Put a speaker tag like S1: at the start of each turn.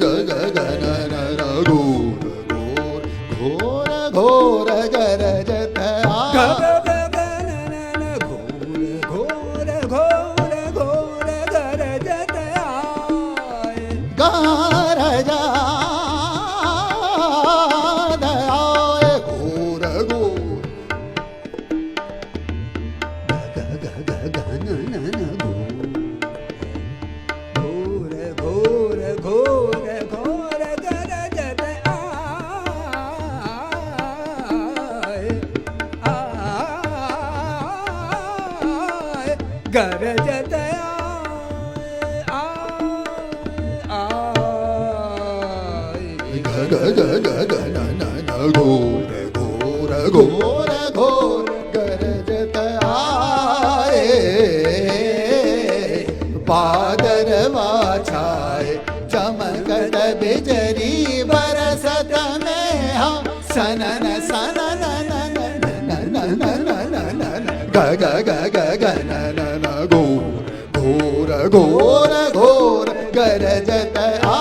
S1: ग ग ग न न न घोर घोर घोर घोर गरजत
S2: गरजत
S1: ग ग ग ग ग न न न घोर घोर घोर घोर गरजत आए बादरवा छाए चमकत बिजली बरसत में हम सनन सनन ग ग ग ग ग न न न घोर घोर घोर घोर गरजत आ